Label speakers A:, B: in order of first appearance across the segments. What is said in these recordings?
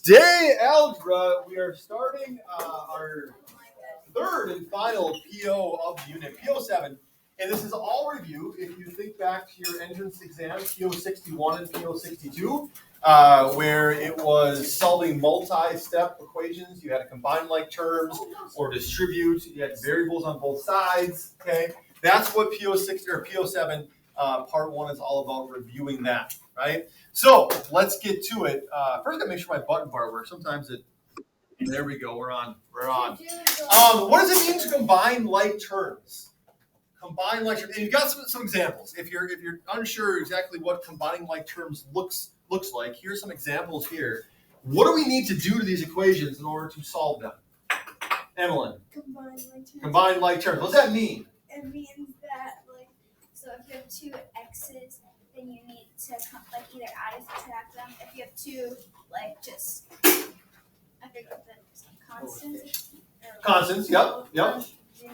A: Today, Algebra, we are starting our third and final PO of the unit, PO7. And this is all review. If you think back to your entrance exam, PO61 and PO62, where it was solving multi-step equations. You had to combine like terms or distribute. You had variables on both sides. Okay, that's what PO6 or PO7 part 1 is all about, reviewing that. Right? So let's get to it. First, I gotta make sure my button bar works. Sometimes it. There we go. We're on. What does it mean to combine like terms? Combine like terms. And you've got some examples. If you're unsure exactly what combining like terms looks like, here's some examples here. What do we need to do to these equations in order to solve them? Emmeline.
B: Combine like terms.
A: Combine like terms. What does that mean?
B: It means that, so if you have two x's, then you need to either add or subtract them. If you have two, I forget what the constants.
A: Constants. Yep.
B: Then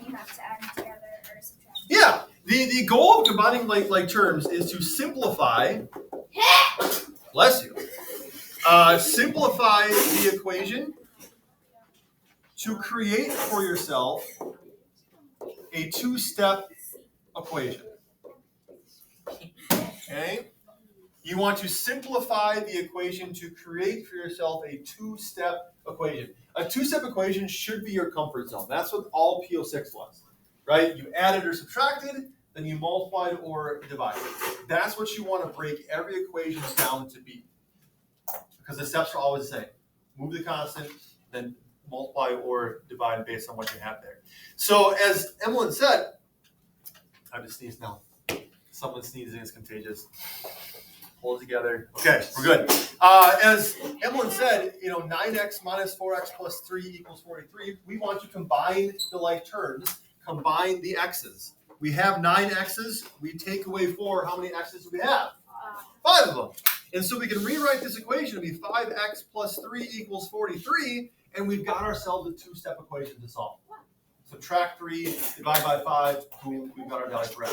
B: you have to add them together or subtract.
A: Yeah. The goal of combining like terms is to simplify. Bless you. Simplify the equation to create for yourself a two-step equation. Okay? You want to simplify the equation to create for yourself a two-step equation. A two-step equation should be your comfort zone. That's what all PO6 was, right? You added or subtracted, then you multiplied or divided. That's what you want to break every equation down to be, because the steps are always the same. Move the constant, then multiply or divide based on what you have there. So as Emmeline said, I just sneezed now. Someone sneezing is contagious. Hold it together. Okay, we're good. As Emmeline said, 9x minus 4x plus 3 equals 43. We want to combine the like terms, combine the x's. We have 9 x's. We take away 4. How many x's do we have? 5 of them. And so we can rewrite this equation to be 5x plus 3 equals 43, and we've got ourselves a two-step equation to solve. Subtract 3, divide by 5, boom, we've got our value for x.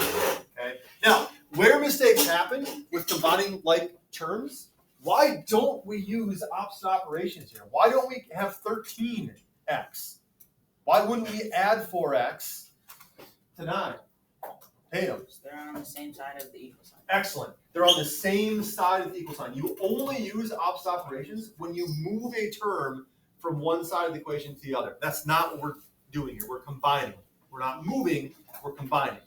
A: Okay? Now, where mistakes happen with combining like terms, why don't we use opposite operations here? Why don't we have 13x? Why wouldn't we add 4x to 9? Tatum.
C: They're on the same side of the equal sign.
A: Excellent. They're on the same side of the equal sign. You only use opposite operations when you move a term from one side of the equation to the other. That's not what we're doing here. We're combining. We're not moving, we're combining.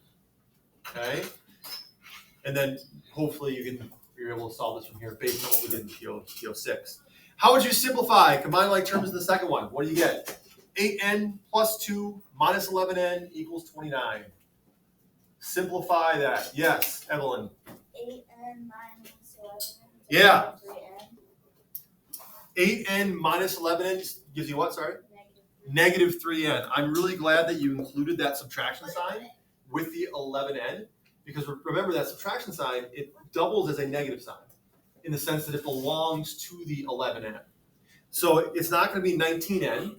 A: Okay? And then hopefully you're able to solve this from here based on what we did in PO6. How would you simplify? Combine like terms in the second one. What do you get? 8n plus 2 minus 11n equals 29. Simplify that. Yes, Evelyn.
B: 8n minus 11n.
A: Yeah.
B: 3n.
A: 8n minus 11n gives you what, sorry? Negative 3n. I'm really glad that you included that subtraction sign with the 11n, because remember that subtraction sign, it doubles as a negative sign in the sense that it belongs to the 11n. So it's not going to be 19n,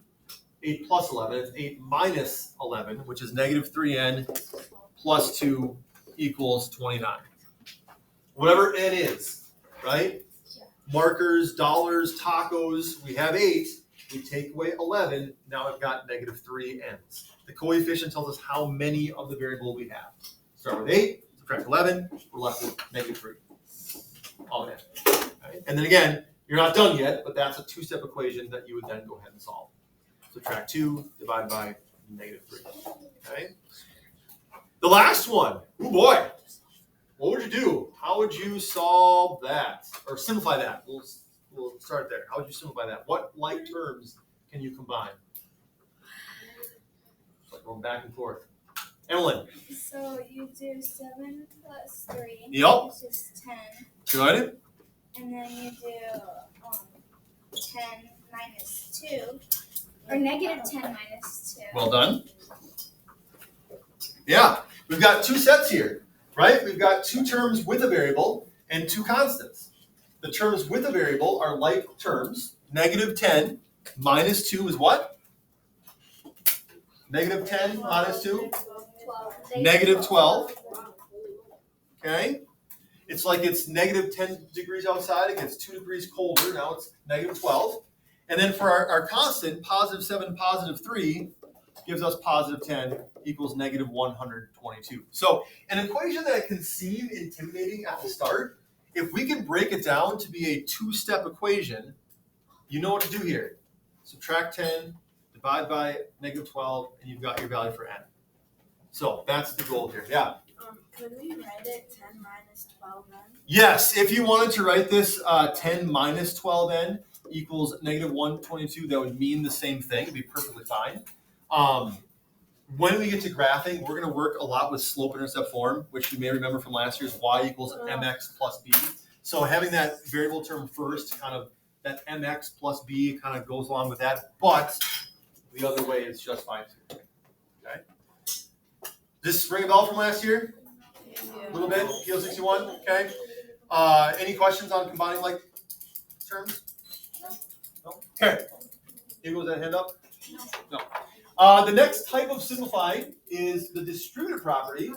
A: 8 plus 11, it's 8 minus 11, which is negative 3n plus 2 equals 29. Whatever n is, right? Markers, dollars, tacos, we have 8. We take away 11, now I've got negative 3 n's. The coefficient tells us how many of the variable we have. Start with 8, subtract 11, we're left with negative 3. All in. Right? And then again, you're not done yet, but that's a two-step equation that you would then go ahead and solve. Subtract 2, divide by negative 3. Okay? The last one, oh boy, what would you do? How would you solve that? Or simplify that? We'll start there. How would you simplify that? What like terms can you combine? It's like going back and forth. Emmeline.
B: So you do 7 plus 3.
A: Yep.
B: Which is 10.
A: Good.
B: And then you do 10 minus 2. Or negative 10 minus 2.
A: Well done. Yeah. We've got two sets here, right? We've got two terms with a variable and two constants. The terms with a variable are like terms. Negative 10 minus 2 is what? Negative 10 minus 2?
B: 12.
A: Negative 12. Okay? It's like it's negative 10 degrees outside. It gets 2 degrees colder. Now it's negative 12. And then for our constant, positive 7, positive 3 gives us positive 10 equals negative 122. So an equation that can seem intimidating at the start, if we can break it down to be a two-step equation, you know what to do here. Subtract 10, divide by negative 12, and you've got your value for n. So that's the goal here. Yeah?
D: Could we write it 10 minus 12n?
A: Yes, if you wanted to write this 10 minus 12n equals negative 122, that would mean the same thing. It'd be perfectly fine. When we get to graphing, we're going to work a lot with slope-intercept form, which you may remember from last year's y equals mx plus b. So having that variable term first, kind of that mx plus b kind of goes along with that, but the other way is just fine too. Okay. Does this ring a bell from last year? A little bit, PO61, okay. Any questions on combining like terms? No? Okay. Here goes that hand up? No. The next type of simplifying is the distributive property.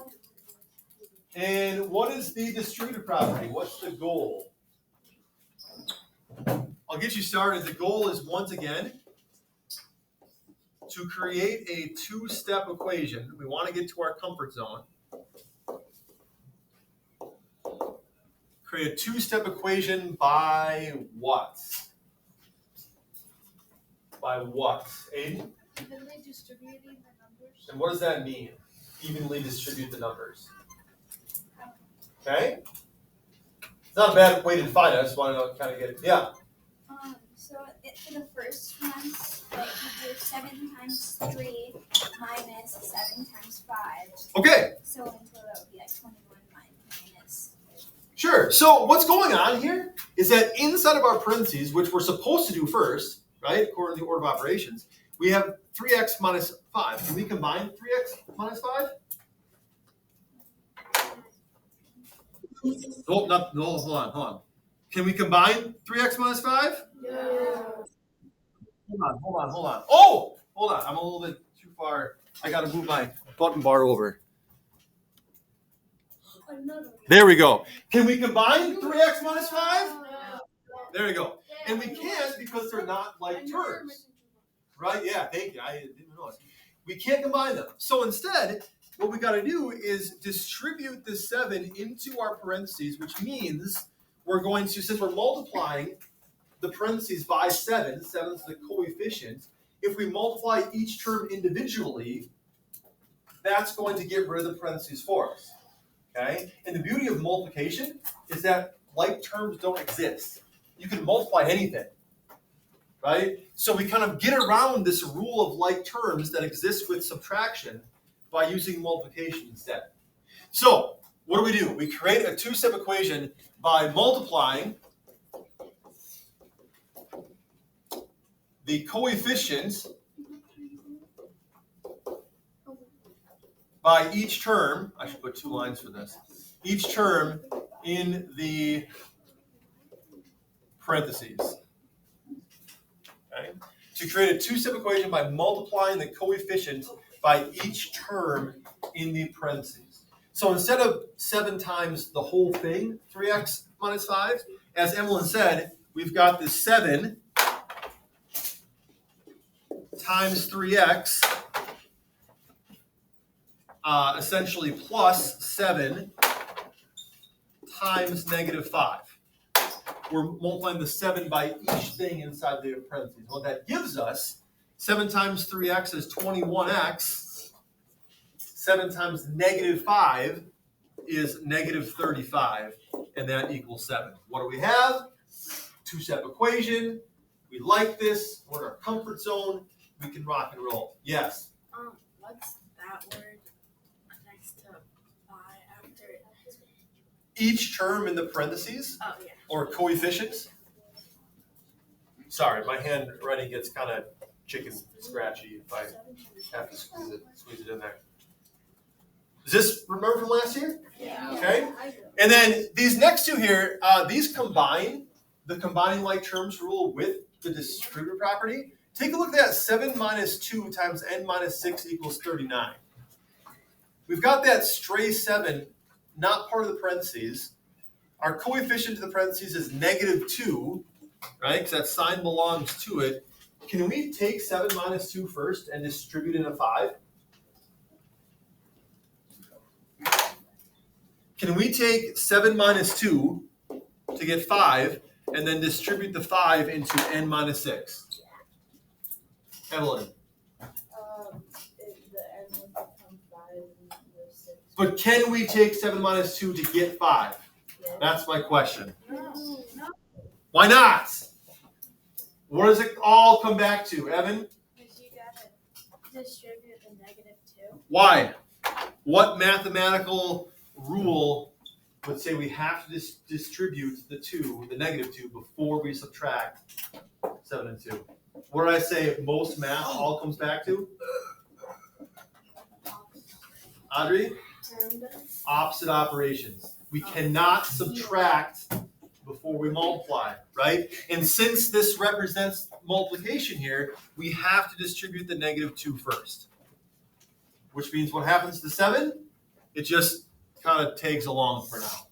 A: And what is the distributive property? What's the goal? I'll get you started. The goal is, once again, to create a two-step equation. We want to get to our comfort zone. Create a two-step equation by what? By what? Aiden?
B: Evenly distributing the numbers.
A: And what does that mean? Evenly distribute the numbers. Okay? It's not a bad way to define it. I just want to kind of get it. Yeah.
B: So for the first one, like you do 7 times 3 minus 7 times 5.
A: Okay.
B: So in total that would be like 21 minus.
A: Sure. So what's going on here is that inside of our parentheses, which we're supposed to do first, right, according to the order of operations, we have 3x minus 5. Can we combine 3x minus 5? Oh, no, hold on. Can we combine 3x minus 5?
D: Yeah.
A: Hold on. Oh, hold on. I'm a little bit too far. I got to move my button bar over. There we go. Can we combine 3x minus 5? There we go. And we can't because they're not like terms. Right? Yeah, thank you. I didn't know it. We can't combine them. So instead, what we got to do is distribute the 7 into our parentheses, which means we're going to, since we're multiplying the parentheses by 7, 7 is the coefficient, if we multiply each term individually, that's going to get rid of the parentheses for us. Okay? And the beauty of multiplication is that like terms don't exist. You can multiply anything. Right? So we kind of get around this rule of like terms that exists with subtraction by using multiplication instead. So what do? We create a two-step equation by multiplying the coefficient by each term. I should put 2 lines for this. Each term in the parentheses. Okay? To create a two-step equation by multiplying the coefficient by each term in the parentheses. So instead of 7 times the whole thing, 3x minus 5, as Emmeline said, we've got this 7 times 3x, essentially plus 7 times negative 5. We're multiplying the 7 by each thing inside the parentheses. What that gives us, 7 times 3x is 21x. 7 times negative 5 is negative 35, and that equals 7. What do we have? Two-step equation. We like this. We're in our comfort zone. We can rock and roll. Yes?
D: What's that word next to by after it?
A: Each term in the parentheses,
D: Oh, yeah.
A: or coefficients. Sorry, my handwriting gets kind of chicken scratchy if I have to squeeze it in there. Does this remember from last year?
D: Yeah.
A: Okay. And then these next two here, these combine the combining like terms rule with the distributive property. Take a look at that. 7 minus 2 times n minus 6 equals 39. We've got that stray 7, not part of the parentheses. Our coefficient to the parentheses is negative 2. right? Because that sign belongs to it. Can we take 7 minus 2 first and distribute it in a 5? Can we take 7 minus 2 to get 5 and then distribute the 5 into n minus 6? Evelyn.
D: The n will become 5 and the 6.
A: But can we take 7 minus 2 to get 5? That's my question.
D: No.
A: Why not? What does it all come back to, Evan?
D: Because you gotta distribute the -2.
A: Why? What mathematical rule would say we have to distribute the -2, before we subtract 7 and 2? What did I say most math all comes back to? Audrey? Opposite operations. We cannot subtract before we multiply, right? And since this represents multiplication here, we have to distribute the -2 first. Which means what happens to 7? It just kind of tags along for now.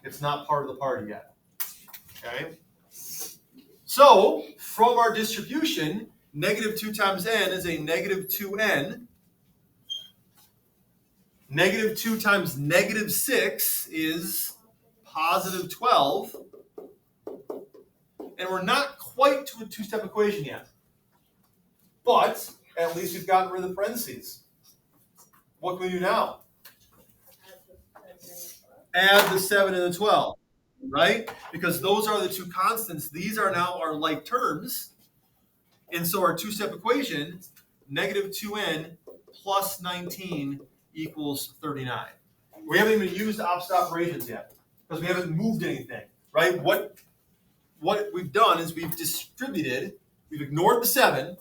A: It's not part of the party yet. Okay? So, from our distribution, -2 times n is a -2n. -2 times -6 is +12. And we're not quite to a two-step equation yet. But at least we've gotten rid of the parentheses. What can we do now? Add the 7 and the 12, right? Because those are the two constants. These are now our like terms. And so our two-step equation, -2n plus 19 equals 39. We haven't even used opposite operations yet because we haven't moved anything, right? What we've done is we've distributed, we've ignored the 7,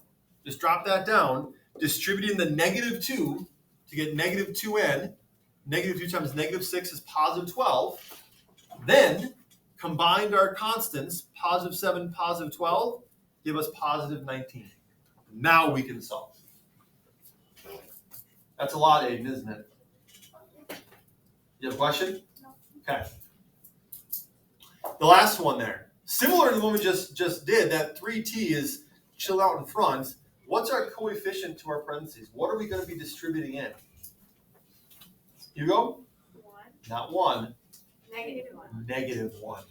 A: just drop that down, distributing the -2 to get -2n. -2 times -6 is +12. Then combined our constants, +7, +12, give us +19. Now we can solve. That's a lot, Aiden, isn't it? You have a question?
B: No.
A: Okay. The last one there. Similar to the one we just did, that 3t is chilled out in front. What's our coefficient to our parentheses? What are we going to be distributing in? Hugo?
D: 1.
A: Not 1.
D: -1.
A: -1.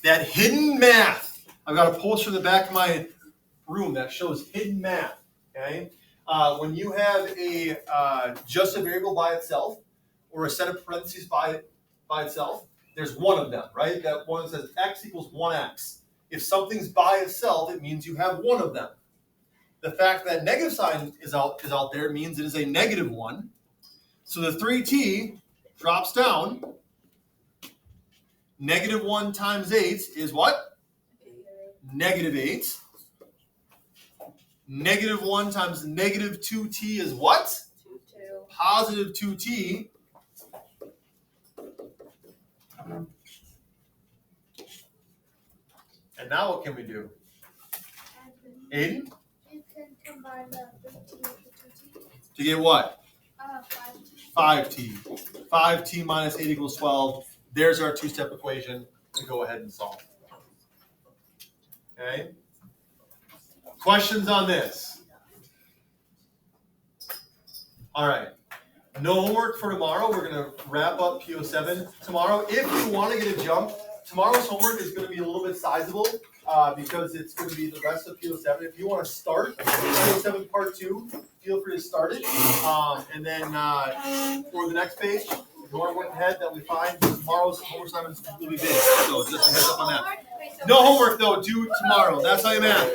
A: That hidden math. I've got a poster in the back of my room that shows hidden math. Okay? When you have just a variable by itself or a set of parentheses by itself, there's one of them, right? That one that says x equals 1x. If something's by itself, it means you have one of them. The fact that negative sign is out there means it is a -1. So the 3t drops down. -1 times 8 is what? -8. -1 times -2t is what?
D: 2.
A: Positive 2t. And now what can we do? Aiden?
B: You can combine the 15 with the 2t.
A: To get what?
B: 5t.
A: 5t. 5t minus 8 equals 12. There's our two-step equation to go ahead and solve. Okay? Questions on this? All right. No homework for tomorrow. We're going to wrap up PO7 tomorrow. If you want to get a jump, tomorrow's homework is going to be a little bit sizable because it's going to be the rest of PO7. If you want to start PO7 Part 2, feel free to start it. And then for the next page, ignore what ahead that we find. Tomorrow's homework assignment will be big. So just a heads up on that. No homework, though, due tomorrow. That's how you math.